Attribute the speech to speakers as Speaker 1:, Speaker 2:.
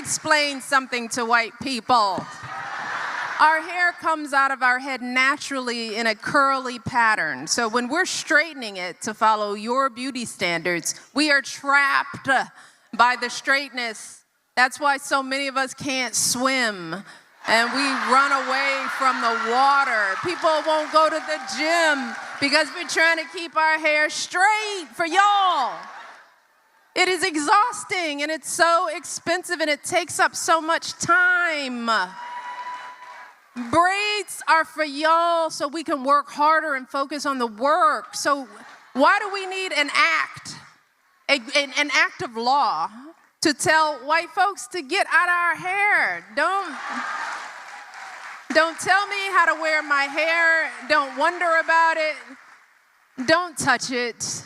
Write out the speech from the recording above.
Speaker 1: explain something to white people. Our hair comes out of our head naturally in a curly pattern. So when we're straightening it to follow your beauty standards, we are trapped by the straightness. That's why so many of us can't swim and we run away from the water. People won't go to the gym because we're trying to keep our hair straight for y'all. It is exhausting and it's so expensive and it takes up so much time. Braids are for y'all so we can work harder and focus on the work. So why do we need an act, an act of law to tell white folks to get out of our hair? Don't tell me how to wear my hair. Don't wonder about it. Don't touch it.